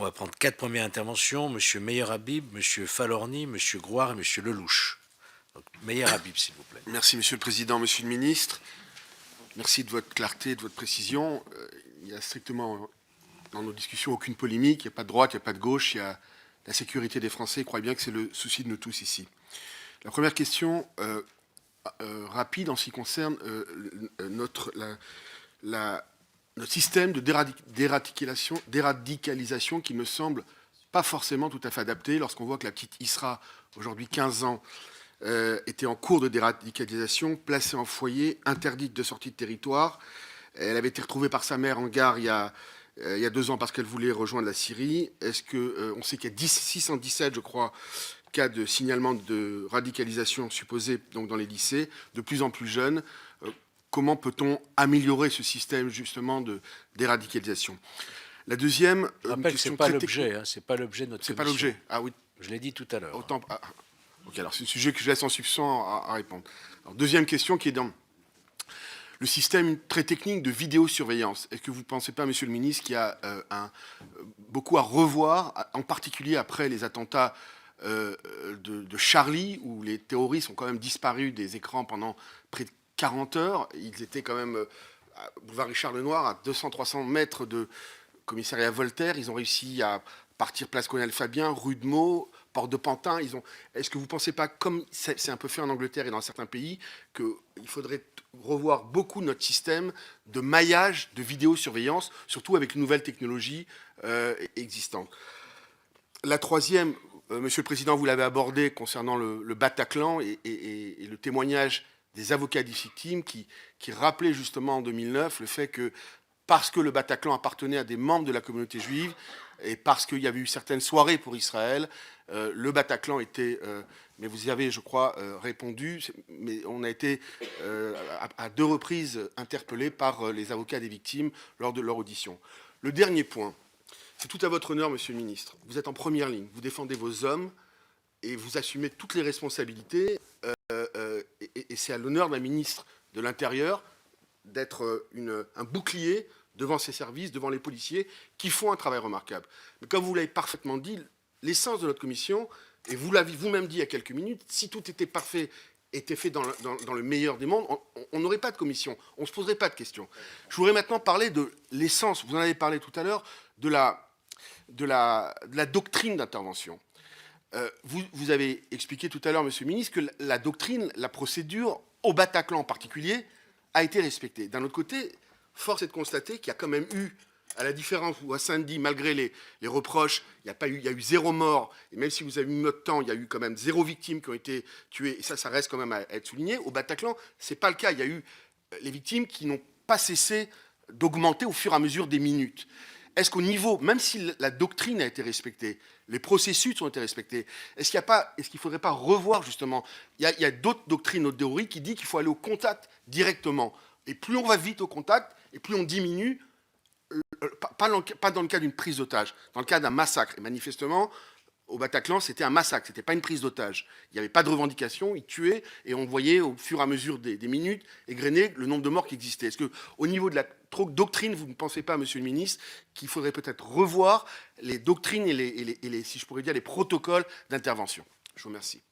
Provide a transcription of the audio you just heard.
va prendre 4 premières interventions. Monsieur Meyer Habib, Monsieur Falorni, Monsieur Grouard et Monsieur Lelouch. Donc, Meyer Habib, s'il vous plaît. Merci, Monsieur le Président, Monsieur le Ministre. Merci de votre clarté, de votre précision. Il y a strictement, dans nos discussions, aucune polémique. Il n'y a pas de droite, il n'y a pas de gauche. Il y a la sécurité des Français. Je crois bien que c'est le souci de nous tous ici. La première question, rapide en ce qui concerne notre système de déradicalisation qui me semble pas forcément tout à fait adapté lorsqu'on voit que la petite Isra, aujourd'hui 15 ans, était en cours de déradicalisation, placée en foyer, interdite de sortie de territoire. Elle avait été retrouvée par sa mère en gare il y a 2 ans parce qu'elle voulait rejoindre la Syrie. Est-ce que on sait qu'il y a 617, je crois, cas de signalement de radicalisation supposée donc dans les lycées, de plus en plus jeunes. Comment peut-on améliorer ce système justement de déradicalisation? La deuxième, je rappelle que c'est pas l'objet, c'est pas l'objet de notre commission. C'est pas l'objet. Ah oui. Je l'ai dit tout à l'heure. Autant. Ok, alors c'est un sujet que je laisse en suspens à répondre. Alors, deuxième question qui est dans le système très technique de vidéosurveillance. Est-ce que vous ne pensez pas, Monsieur le Ministre, qu'il y a beaucoup à revoir, en particulier après les attentats de Charlie, où les terroristes ont quand même disparu des écrans pendant près de 40 heures. Ils étaient quand même à boulevard Richard Lenoir, à 200-300 mètres de commissariat Voltaire. Ils ont réussi à partir place Colonel Fabien, rue de Meaux, Porte de Pantin. Est-ce que vous ne pensez pas, comme c'est un peu fait en Angleterre et dans certains pays, qu'il faudrait revoir beaucoup notre système de maillage de vidéosurveillance, surtout avec les nouvelles technologies existantes? La troisième, Monsieur le Président, vous l'avez abordé concernant le Bataclan et le témoignage des avocats des victimes qui rappelaient justement en 2009 le fait que parce que le Bataclan appartenait à des membres de la communauté juive et parce qu'il y avait eu certaines soirées pour Israël, le Bataclan était, mais vous y avez, je crois, répondu, mais on a été à 2 reprises interpellés par les avocats des victimes lors de leur audition. Le dernier point, c'est tout à votre honneur, Monsieur le Ministre. Vous êtes en première ligne, vous défendez vos hommes et vous assumez toutes les responsabilités. Et c'est à l'honneur d'un ministre de l'Intérieur d'être un bouclier devant ces services, devant les policiers, qui font un travail remarquable. Mais comme vous l'avez parfaitement dit, l'essence de notre commission, et vous l'avez vous-même dit il y a quelques minutes, si tout était parfait, était fait dans le meilleur des mondes, on n'aurait pas de commission, on ne se poserait pas de questions. Je voudrais maintenant parler de l'essence, vous en avez parlé tout à l'heure, de la doctrine d'intervention. Vous avez expliqué tout à l'heure, Monsieur le Ministre, que la doctrine, la procédure, au Bataclan en particulier, a été respectée. D'un autre côté, force est de constater qu'il y a quand même eu, à la différence où à Saint-Denis, malgré les reproches, il y a eu 0 mort, et même si vous avez mis notre temps, il y a eu quand même 0 victimes qui ont été tuées, et ça reste quand même à être souligné. Au Bataclan, ce n'est pas le cas. Il y a eu les victimes qui n'ont pas cessé d'augmenter au fur et à mesure des minutes. Est-ce qu'au niveau, même si la doctrine a été respectée, les processus ont été respectés, est-ce qu'il ne faudrait pas revoir justement? Il y a d'autres doctrines, d'autres théories qui disent qu'il faut aller au contact directement. Et plus on va vite au contact, et plus on diminue, pas dans le cas d'une prise d'otage, dans le cas d'un massacre. Et manifestement, au Bataclan, c'était un massacre, ce n'était pas une prise d'otage. Il n'y avait pas de revendication, ils tuaient, et on voyait au fur et à mesure des minutes égrener le nombre de morts qui existait. Est-ce qu'au niveau de la doctrine, vous ne pensez pas, Monsieur le Ministre, qu'il faudrait peut-être revoir les doctrines et si je pourrais dire, les protocoles d'intervention? Je vous remercie.